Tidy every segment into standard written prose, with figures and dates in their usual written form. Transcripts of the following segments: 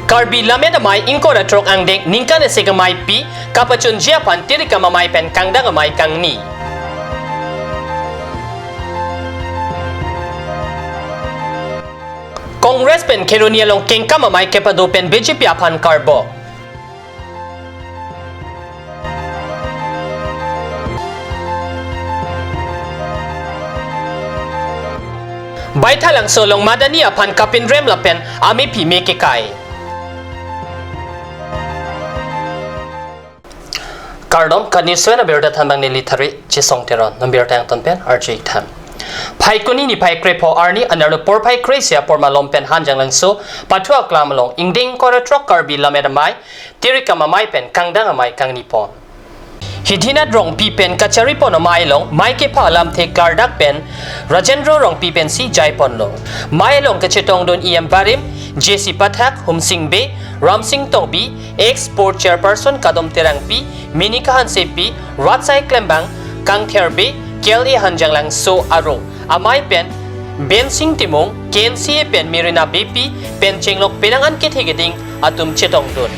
Karbi lamet amai ingko da trok ang dek ningkan na sigamay pi kapachun jiapan tiri kamamay pen kangdang amay kang ni. Kongres pen kerunia long kengka mamay kepado pen BJP apan karbo. Baitalang solong madani apan kapin rem lapen ami pi meke kai. Kardom kaniswe na berda tambang nilitari chisong teron nambirta yang tonpen RJ Tham. Pai kuni ni pai krepo arni anarno por pai kresia por malompen hanjang langso patua klamalong ingding koretrok karbi lamedamai tirika mamai pen kangdang amai kang nipon. Hidina rong pipen kachari pon amai long mai ke palam the gardak pen Rajendro rong pipen si jaipon long mai long kachetong don barim JC Pathak Humsing Be Ramsing Tongbi ex-port chairperson Kadom Terang Pi Minikahan Sepi Ratsai Klembang Kang Therbe Kelly Hanjang Lang So Arong Amai Pen Ben Sing Timong Ken Sie Pen Mirina Bepi Pen Chenglok Penangan Kithigeding Atum Chetong Dun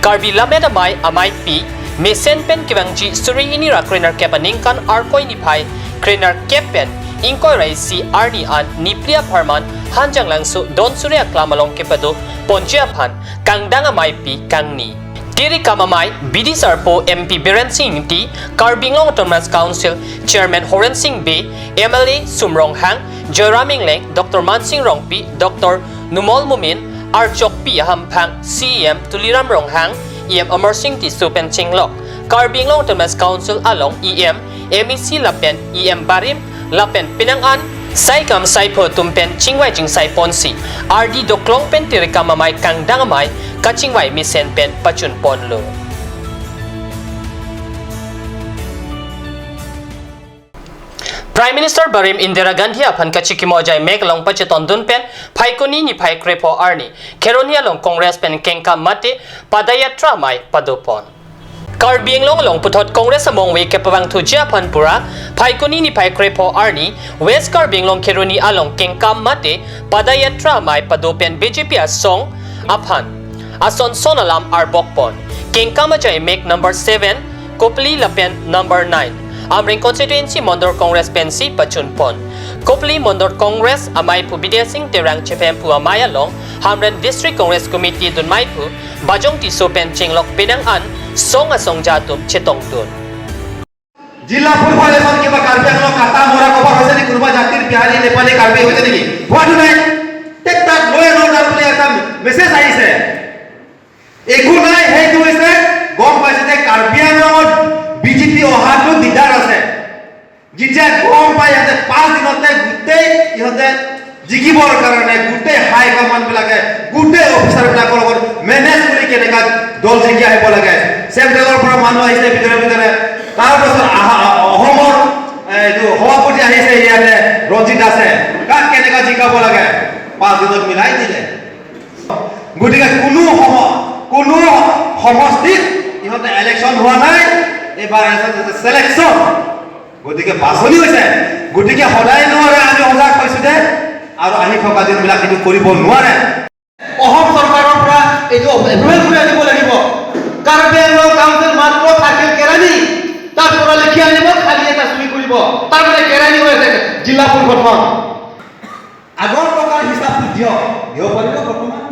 Karbi Lamed Amai Pi Mesen Pen Kibangji Suri Inira Krenar Kepaning Kan Arkoi Nipai Krenar Kepen Ingkoy Rai si Arni An Niplia Parman Hanjang Langsu Don Surya Klamalong Kepado Ponjiapan Kangdang Amai Pi Kang Ni Tiri Kamamai Bidi Sarpo MP Biren Singh Ti Karbinglong Autonomous Council Chairman Horen Singh Be MLA Sumrong Hang Joraming Leng Dr. Mansing Rongpi Dr. Numol Mumin Archok Pi Hampang CEM Tuliram Rong Hang EM Amar Singh Ti Supen Chinglok Karbinglong Autonomous Council Along EM MEC Lapen EM Barim Lapen Pinangan Sai kam sai po tumpen chingwai jing sai ponsi RD doklong pen tirika mamai kang dangamai kachingwai misen pen pachun ponlo. Prime Minister Barim Indira Gandhi apan kachikimojai meglong pacheton dun pen paikoni ni pai krepo arni keronia long Congress pen kengka mate padayatra mai padopon. Karbieng long putot Kongres among we kepawang tujia panpura paikuni ni pai krepo arni West Karbieng long keruni along kengkam mate padayatra mai padopen BJP asong apan ason sonalam arbokpon kengkam ajay make number 7 Kopli lapen number 9 Amring constituency Mondor Congress pensi pachunpon Kopli Mondor Congress amai pu bidesing terang chefem pu amai along Hamren District Congress Committee dun mai pu bajong ti sopen chinglok pinang an song asong jatum chetong dun जिला full election के बाद कार्बी हम लोग खाता मोरा को बाहर से कुर्बा जातिर बिहारी नेपाली कार्बी होते नहीं what do night take that law and order play आता मैसेज आई से एकु নাই हे तू इसे गम पाइसे कार्बी हम लोग बीजेपी ओहाटु दिदार আছে जिते गम पाइ याते 5 दिनते गुटे इहते जिगिবৰ কাৰণে গুটে হাই কমান্ড বিলাকে গুটে অফিচাৰ বিলাকৰ লগত মেনেজ কৰি কেনেকা দল জিকি আহিব লাগে চেন্ট্ৰেলৰ পৰা মানুহ আহিছে ভিতৰে তাৰ পাছত অহমৰ এইটো সভাপতি আহিছে ইয়াতে ৰঞ্জিত আছে কাক কেনেকা জিকাব লাগে 5 দিনত মিলাই দিলে গতিকে কোনো সমষ্টিত ইহঁতে ইলেকশ্যন হোৱা নাই এবাৰ সিলেকশ্যন গতিকে বাছনি হৈছে গতিকে সদায় নোৱাৰে আমি সজাগ হৈছো যে আৰু আহি থকা দিনবিলাক কিন্তু কৰিব নোৱাৰে অহম চৰকাৰৰ পৰা এইটো এপ্ৰুভেল কৰি আনিব লাগিব কাৰ্বি আংলং কাউন্সিল মাত্ৰ থাকিল কেৰানি তাৰ পৰা লিখি আনিব খালি এটা চুৰি কৰিব তাৰ মানে কেৰানি হৈ আছে জিলা পৰিষদখন আগৰ টকাৰ হিচাপটো দিব পাৰিব বৰ্তমান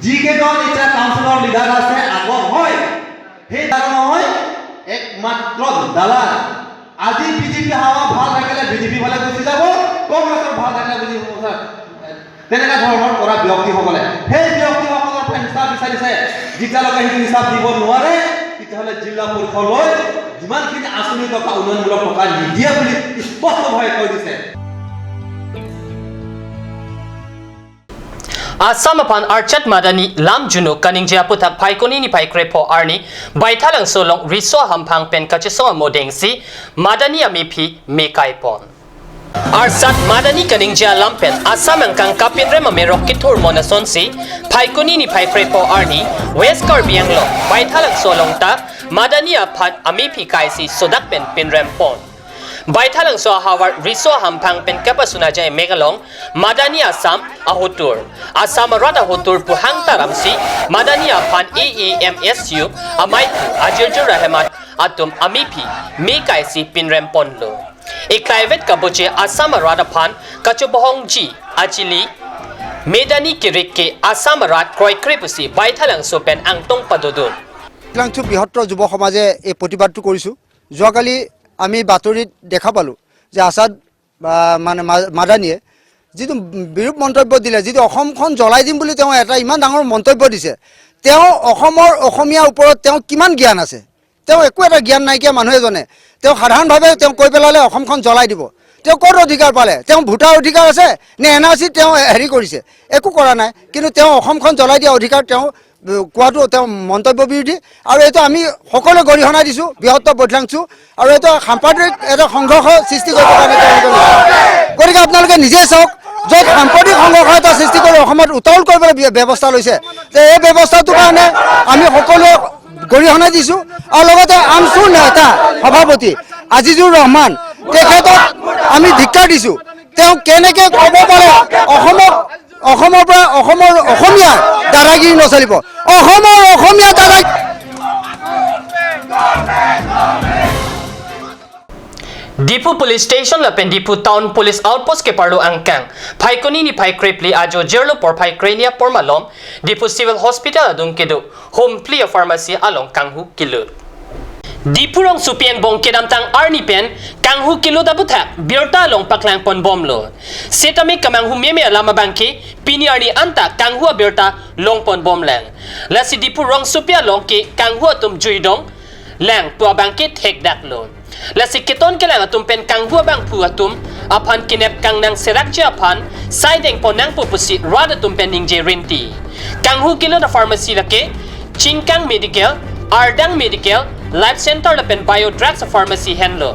যিকেইজন এতিয়া কাউন্সিলৰ লিডাৰ আছে আগৰ হয় সেই তাৰ নহয় একমাত্ৰ দালাল আজি বিজেপি হাৱা ভাল থাকিলে বিজেপি ফালে গুচি যাব কংগ্ৰেছৰ ভাল থাকিলে বিজেপি তেনেকা ধৰণৰ কৰা ব্যক্তিসকলে সেই ব্যক্তিসকলৰ পৰা হিচাপ বিচাৰিছে যেতিয়ালৈকে সেইটো হিচাপ দিব নোৱাৰে তেতিয়াহ'লে জিলা পৰিষদলৈ যিমানখিনি আঁচনি টকা উন্নয়নমূলক টকা নিদিয়ে বুলি স্পষ্টভাৱে কৈ দিছে Asam apan Archat Madani Lam Juno Kaningjia Putak Paikoni ni Paikrepo Arni Baitalang Solong Riso Hampang Pen Kachiso Modengsi Madani Amipi Mekaipon Arsat Madani Kaningjia Lampen Asam ang kang kapinre mamerok kitur monasonsi Paikoni ni Paikrepo Arni West Karbiang Lo Baitalang Solong ta Madani apan Amipi Kaisi Sodakpen Pinrempon Baithalang so Howard Riso Hampang pen kapasuna jay Megalong Madani Assam Ahotur Assam Rada Hotur Puhang Taramsi Madani Pan AAMSU Amaitu Ajirjur Rahmat Atum Amipi Mikaisi Pinrem Ponlo Iklaivet Kabuche Assam Rada Pan Kachubohong Ji Achili Medani Kirike Assam Rat Kroi Kripusi Baithalang so pen Angtong Padodun লাংচু বৃহত্তৰ যুৱ সমাজে এই প্ৰতিবাদটো কৰিছো যোৱাকালি আমি বাতৰিত দেখা পালো যে আসাদ মানে মাদানিয়ে যিটো বিৰূপ মন্তব্য দিলে যিটো অসমখন জ্বলাই দিম বুলি তেওঁ এটা ইমান ডাঙৰ মন্তব্য দিছে তেওঁ অসমৰ অসমীয়া ওপৰত তেওঁ কিমান জ্ঞান আছে তেওঁ একো এটা জ্ঞান নাইকিয়া মানুহ এজনে তেওঁ সাধাৰণভাৱে তেওঁ কৈ পেলালে অসমখন জ্বলাই দিব তেওঁ ক'ত অধিকাৰ পালে তেওঁ ভোটাৰ অধিকাৰ আছে নে এনআৰচি তেওঁ হেৰি কৰিছে একো কৰা নাই কিন্তু তেওঁ অসমখন জ্বলাই দিয়া অধিকাৰ তেওঁ কোৱাটো তেওঁ মন্তব্য বিৰোধী আৰু এইটো আমি সকলো গৰিহণা দিছো বৃহত্তৰ বৈঠলাংচু আৰু এইটো সাম্প্ৰদায়িক এটা সংঘৰ্ষ সৃষ্টি কৰিব কাৰণে গতিকে আপোনালোকে নিজে চাওক য'ত সাম্প্ৰদায়িক সংঘৰ্ষ এটা সৃষ্টি কৰি অসমত উত্তৰণ কৰিবলৈ ব্যৱস্থা লৈছে যে এই ব্যৱস্থাটোৰ কাৰণে আমি সকলোৱে গৰিহণা দিছো আৰু লগতে আমচুৰ নেতা সভাপতি আজিজুৰ ৰহমান তেখেতক আমি ধিক্কাৰ দিছো তেওঁ কেনেকৈ ক'ব পাৰে অসমৰ পৰা অসমীয়াৰ দাদাগিৰি নচলিব অসমৰ অসমীয়া দাদা Dipu Police Station lapen Dipu Town Police Outpost ke parlo angkang Phaikoni ni Phaikrei pli ajo jerlo por Phaikrenia por malom Dipu Civil Hospital adung kedo Home Plea Pharmacy along Kanghu Kilur Dipurong supien bong kedam tang arni pen Kanghu Kilo daputhak birta long paklang pon bomlo Setame kamang hu meme alama bangke pini arni anta Kanghu birta long pon bomlang Lasi Dipurong supia long ke Kanghu atum juidong lang tua bangke thek dak lo Lasi keton kelang atum pen Kanghu bang pu atum apan kinep kang nang serak je apan saideng ponang pupusi rada tum pen ningje rinti Kanghu Kilo na pharmacy lake Chingkang Medical Ardang Medical Life Center lapen Biodrugs Pharmacy Henlo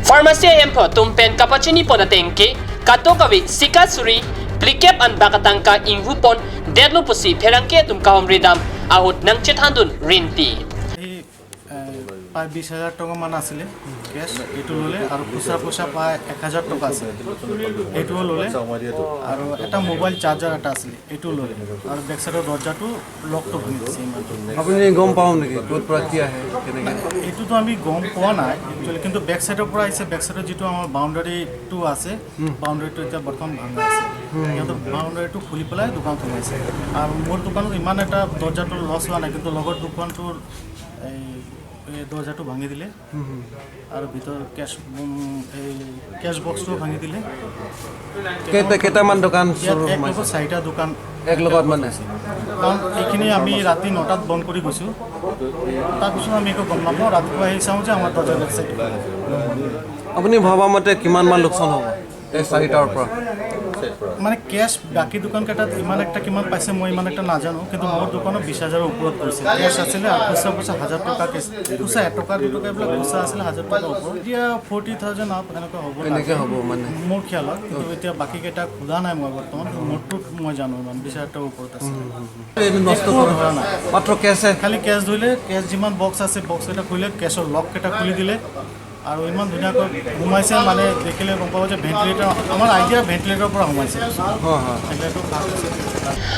Pharmacy empo tumpen kapachini ponatengke katokawi sikasuri plikep an bakatangka inghupon dedlo pusi pherangke tum kahom ridam ahut nang chethandun rinti প্রায় 20,000 টাকা মান আসলে cash এটু ললে আর খুচরা প্রায় 1,000 টাকা আছে এটু ললে আর একটা মোবাইল চার্জার একটা আসলে এটু ললে আর ব্যাক সাইডের দরজাটো লকটো ভাঙি দিছে আপনি গম পাও নাকি কোত পৰা কি আহে কেনেকে এটু তো আমি গম পোৱা নাই একচুয়ালি কিন্তু ব্যাক সাইডৰ পৰা আহিছে ব্যাক সাইডৰ যেটো আমাৰ বাউন্ডাৰীটো আছে বাউন্ডাৰীটো এতিয়া বৰ্তমান ভাঙা আছে ইয়াত বাউন্ডাৰীটো খুলি পেলাই দোকান থমাইছে আৰু মোৰ দোকানত ইমান এটা দৰজাটো লস হোৱা নাই কিন্তু লগৰ দোকানটোৰ এই দরজাটো ভাঙি দিলে আর ভিতর ক্যাশ বক্সটো ভাঙি দিলে কেইটামান দোকান এক লগত 4টা দোকান এক লগত মানে কারণ এইখিনি আমি রাতি 9টাত বন্ধ কৰি গৈছো তাৰপিছত আমি একো গম নাপাওঁ ৰাতিপুৱা আহি চাওঁ যে আমাৰ দরজা লাগছে আপুনি ভাবা মতে কিমান মান লোকচান হ'ব এই 4টাৰ পৰা মানে ক্যাশ বাকি দোকান কেটাত ইমান একটা কিমান পাইছে মই ইমান একটা নাজানো কিন্তু মোৰ দোকানত 20,000 ওপৰত গৈছে ক্যাশ আছিল আৰু খুচৰা 1,000 টকা খুচৰা 1 টকা 2 টকা এইবিলাক খুচৰা আছিল 1,000 টকা ওপৰত এতিয়া 40,000 আপ এনেকৈ হ'ব মানে মোৰ খিয়ালত কিন্তু এতিয়া বাকি কেটা খোলা নাই মই বৰ্তমান মোৰটো মই জানো 20,000 টকা ওপৰত আছে এইটো নষ্ট কৰা নাই মাত্ৰ ক্যাশে খালি ক্যাশ ধৰিলে ক্যাশ যিমান বক্স আছে বক্স এটা খুলিলে ক্যাশৰ লক কেটা খুলি দিলে আৰু ইমান ধুনীয়াকৈ ঘুমাইছে মানে দেখিলে গম পাব যে ভেন্টিলেটৰ আমাৰ আইডিয়া ভেন্টিলেটৰ পৰা ঘুমাইছে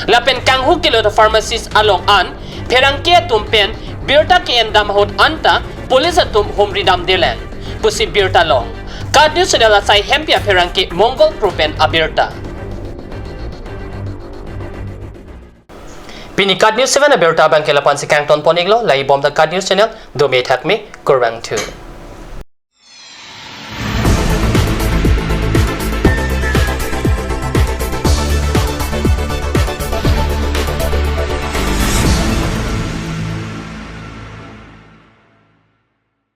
lapen Kanghu Kilo the pharmacist along an pherangke tumpen birta ke endam hot anta police atum homridam delan pusi birta long kadyu sedala sai hempia pherangke mongol propen abirta Pini Card News 7 abirta bangkela pansi kangton poniglo lai bom the Card News channel do me thakme korang tu